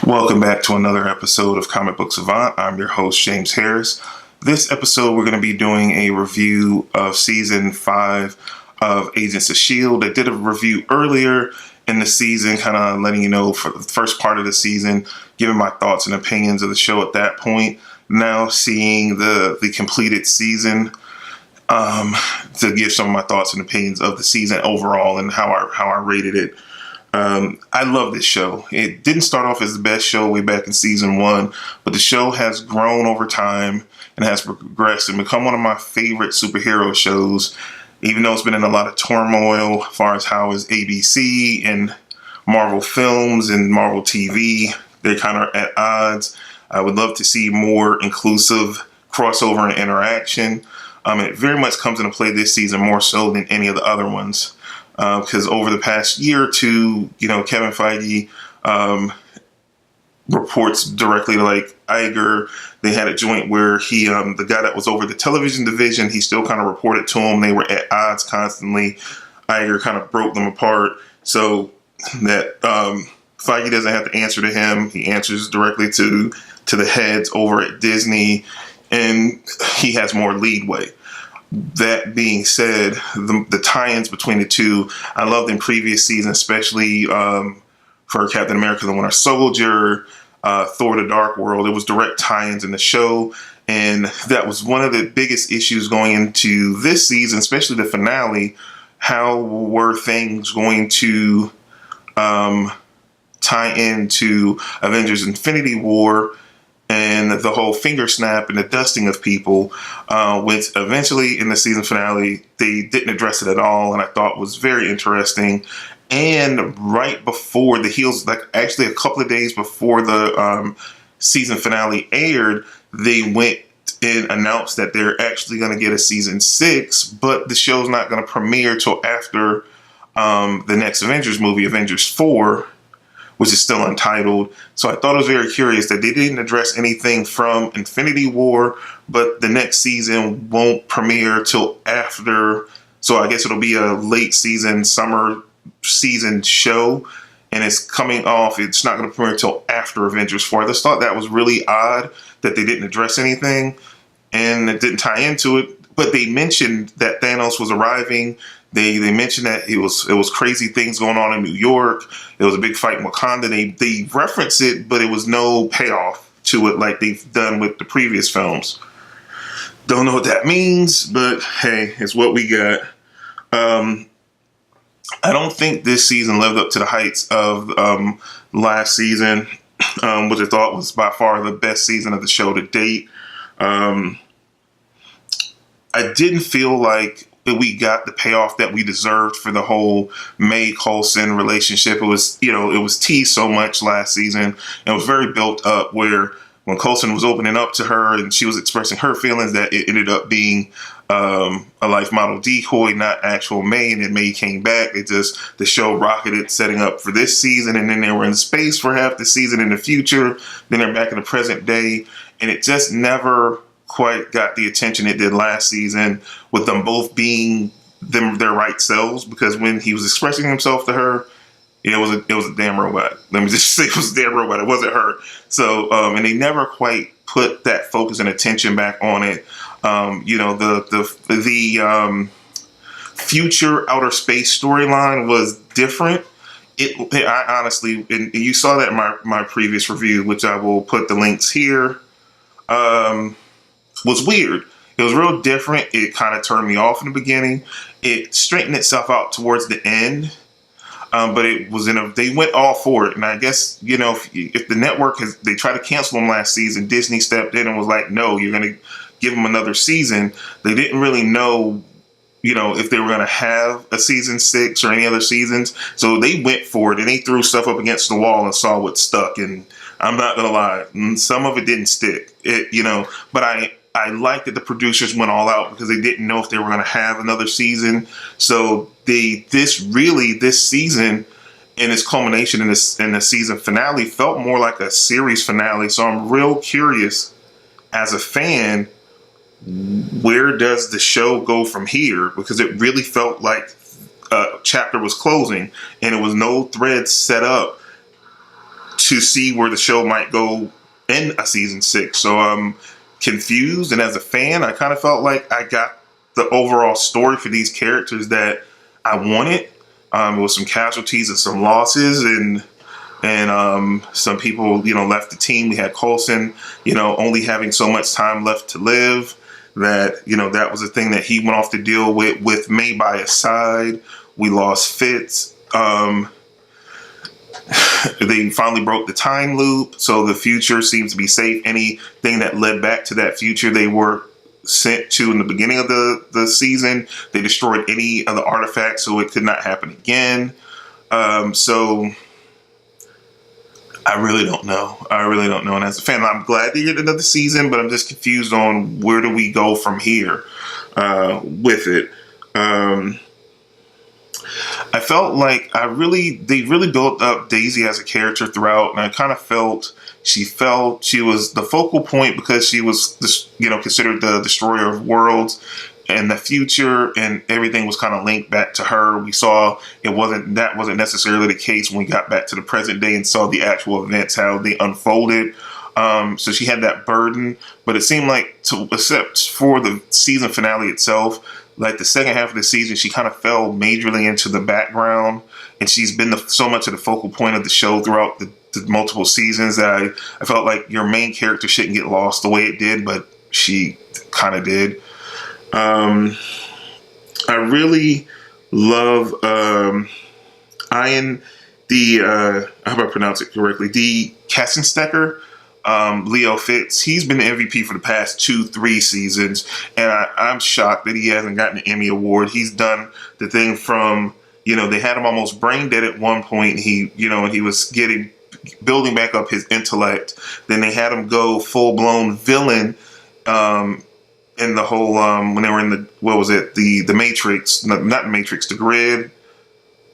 Welcome back to another episode of Comic Book Savant. I'm your host, James Harris. This episode, we're going to be doing a review of Season 5 of Agents of S.H.I.E.L.D. I did a review earlier in the season, kind of letting you know for the first part of the season, giving my thoughts and opinions of the show at that point. Now seeing the completed season, to give some of my thoughts and opinions of the season overall and how I rated it. I love this show. It didn't start off as the best show way back in season 1, but the show has grown over time and has progressed and become one of my favorite superhero shows, even though it's been in a lot of turmoil as far as how is ABC and Marvel Films and Marvel TV. They kind of at odds. I would love to see more inclusive crossover and interaction. It very much comes into play this season more so than any of the other ones. Because over the past year or two, Kevin Feige reports directly to like Iger. They had a joint where he, the guy that was over the television division, he still kind of reported to him. They were at odds constantly. Iger kind of broke them apart so that Feige doesn't have to answer to him. He answers directly to the heads over at Disney, and he has more leadway. That being said, the tie-ins between the two, I loved in previous seasons, especially for Captain America: The Winter Soldier, Thor: The Dark World. It was direct tie-ins in the show, and that was one of the biggest issues going into this season, especially the finale. How were things going to tie into Avengers: Infinity War and the whole finger snap and the dusting of people, which eventually in the season finale, they didn't address it at all, and I thought was very interesting. And right before the heels, like actually a couple of days before the season finale aired, they went and announced that they're actually going to get a season 6, but the show's not going to premiere till after the next Avengers movie, Avengers 4, which is still untitled. So I thought it was very curious that they didn't address anything from Infinity War, but the next season won't premiere till after. So I guess it'll be a late season, summer season show, and it's coming off. It's not going to premiere till after Avengers 4. I just thought that was really odd that they didn't address anything, and it didn't tie into it. But they mentioned that Thanos was arriving. They mentioned that it was crazy things going on in New York. There was a big fight in Wakanda. They reference it, but it was no payoff to it like they've done with the previous films. Don't know what that means, but hey, it's what we got. I don't think this season lived up to the heights of last season, which I thought was by far the best season of the show to date. I didn't feel like we got the payoff that we deserved for the whole May Coulson relationship. It was, it was teased so much last season. It was very built up where when Coulson was opening up to her and she was expressing her feelings, that it ended up being a life model decoy, not actual May. And then May came back. The show rocketed setting up for this season. And then they were in space for half the season in the future. Then they're back in the present day. And it just never quite got the attention it did last season, with them both being their right selves. Because when he was expressing himself to her, it was a damn robot. Let me just say it was a damn robot. It wasn't her. So and they never quite put that focus and attention back on it. The future outer space storyline was different. I honestly, and you saw that in my previous review, which I will put the links here. Was weird. It was real different. It kind of turned me off in the beginning. It straightened itself out towards the end, but it was they went all for it. And I guess if the network they tried to cancel them last season, Disney stepped in and was like, "No, you're going to give them another season." They didn't really know, if they were going to have a season 6 or any other seasons, so they went for it and they threw stuff up against the wall and saw what stuck. And I'm not gonna lie, some of it didn't stick. But I like that the producers went all out because they didn't know if they were going to have another season. So this season and its culmination in the season finale felt more like a series finale. So I'm real curious as a fan, where does the show go from here? Because it really felt like a chapter was closing and it was no thread set up to see where the show might go in a season 6. So I'm confused, and as a fan, I kind of felt like I got the overall story for these characters that I wanted. It was some casualties and some losses, and some people, left the team. We had Coulson, only having so much time left to live. That that was a thing that he went off to deal with May by his side. We lost Fitz. They finally broke the time loop, so the future seems to be safe. Anything that led back to that future, they were sent to in the beginning of the season. They destroyed any of the artifacts, so it could not happen again. So I really don't know. And as a fan, I'm glad to get another season, but I'm just confused on where do we go from here with it. I felt like they really built up Daisy as a character throughout, and I kind of felt she was the focal point because she was, considered the destroyer of worlds, and the future and everything was kind of linked back to her. We saw that wasn't necessarily the case when we got back to the present day and saw the actual events, how they unfolded. So she had that burden, but it seemed like, except for the season finale itself, like the second half of the season, she kind of fell majorly into the background, and she's been so much of the focal point of the show throughout the multiple seasons that I felt like your main character shouldn't get lost the way it did, but she kind of did. I really love Ian, I hope I pronounce it correctly, the Kassenstecker. Leo Fitz, he's been the MVP for the past 2-3 seasons, and I'm shocked that he hasn't gotten an Emmy Award. He's done the thing from, they had him almost brain dead at one point. He was building back up his intellect. Then they had him go full blown villain, in the whole, when they were in the Matrix, not the Matrix, the Grid,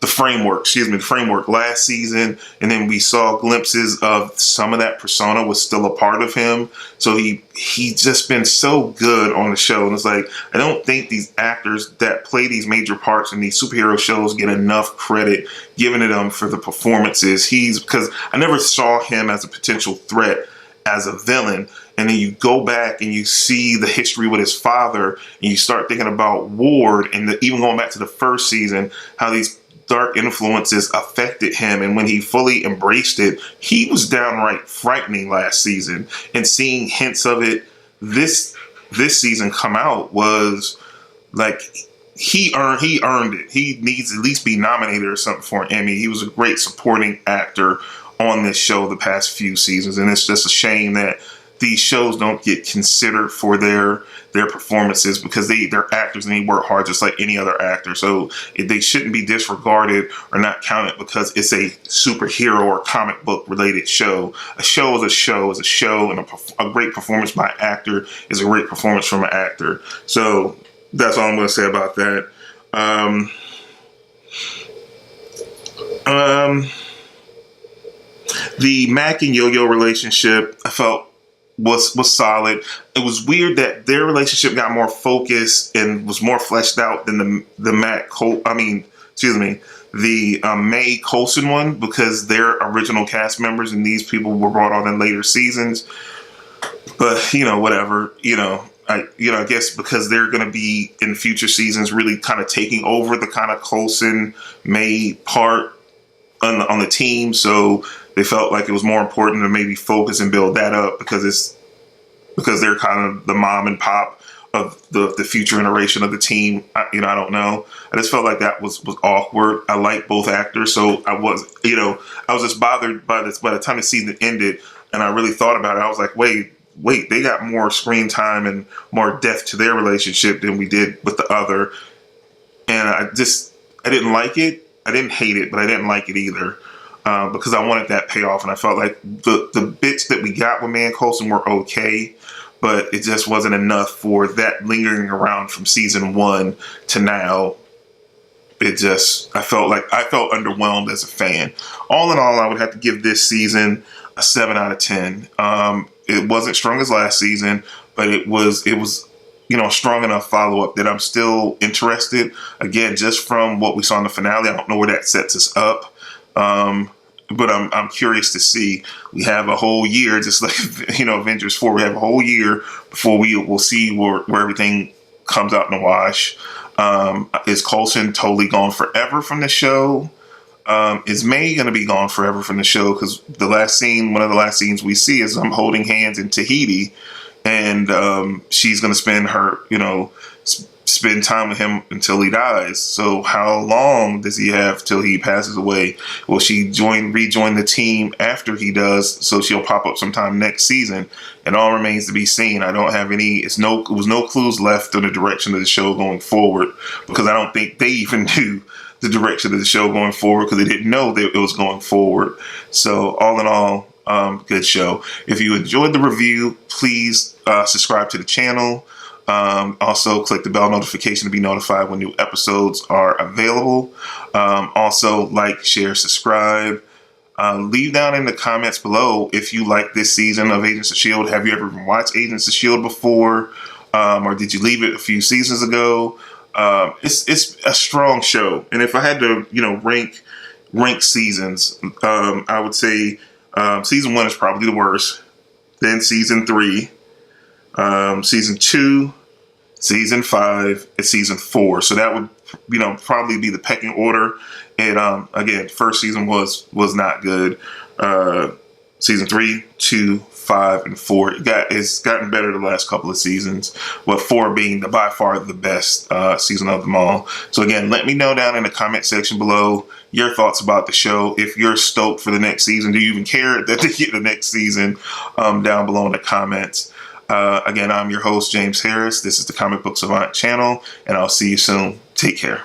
the framework last season, and then we saw glimpses of some of that persona was still a part of him. So he's just been so good on the show, and it's like, I don't think these actors that play these major parts in these superhero shows get enough credit given to them for the performances. Because I never saw him as a potential threat as a villain. And then you go back and you see the history with his father, and you start thinking about Ward, and even going back to the first season, how these dark influences affected him, and when he fully embraced it, he was downright frightening last season. And seeing hints of it this season come out was like, he earned it. He needs to at least be nominated or something for an Emmy. He was a great supporting actor on this show the past few seasons, and it's just a shame that these shows don't get considered for their performances, because they're actors and they work hard just like any other actor. So they shouldn't be disregarded or not counted because it's a superhero or comic book related show. A show is a show, and a great performance by an actor is a great performance from an actor. So that's all I'm going to say about that. The Mac and Yo-Yo relationship, I felt was solid. It was weird that their relationship got more focused and was more fleshed out than the May Coulson one, because they're original cast members and these people were brought on in later seasons. But whatever. I guess because they're going to be in future seasons really kind of taking over the kind of Coulson May part on the team, so they felt like it was more important to maybe focus and build that up because they're kind of the mom and pop of the future iteration of the team. I don't know. I just felt like that was awkward. I like both actors, so I was just bothered by this. By the time the season ended, and I really thought about it, I was like, wait, they got more screen time and more depth to their relationship than we did with the other. And I didn't like it. I didn't hate it, but I didn't like it either. Because I wanted that payoff, and I felt like the bits that we got with May and Coulson were okay, but it just wasn't enough for that lingering around from season 1 to now. I felt underwhelmed as a fan. All in all, I would have to give this season a 7 out of 10. It wasn't strong as last season, but it was a strong enough follow-up that I'm still interested. Again, just from what we saw in the finale, I don't know where that sets us up. but I'm curious to see. We have a whole year, just like Avengers 4. We have a whole year before we will see where everything comes out in the wash. Is Coulson totally gone forever from the show? Is May going to be gone forever from the show? Because one of the last scenes we see is them holding hands in Tahiti, and she's going to spend time with him until he dies. So how long does he have till he passes away? Will she rejoin the team after he does? So she'll pop up sometime next season. It all remains to be seen. I don't have it was no clues left on the direction of the show going forward, because I don't think they even knew the direction of the show going forward, because they didn't know that it was going forward. So all in all, good show. If you enjoyed the review, please subscribe to the channel. Also, click the bell notification to be notified when new episodes are available. Also, like, share, subscribe. Leave down in the comments below if you like this season of Agents of S.H.I.E.L.D. Have you ever watched Agents of S.H.I.E.L.D. before? Or did you leave it a few seasons ago? It's a strong show. And if I had to, rank seasons, I would say season 1 is probably the worst. Then season 3. Season 2, season 5, and season 4. So that would, probably be the pecking order. And again, first season was not good. Season 3, 2, 5, and 4. It's gotten better the last couple of seasons, with 4 being by far the best season of them all. So again, let me know down in the comment section below your thoughts about the show. If you're stoked for the next season, do you even care that they get the next season? Down below in the comments. Again, I'm your host, James Harris. This is the Comic Book Savant channel, and I'll see you soon. Take care.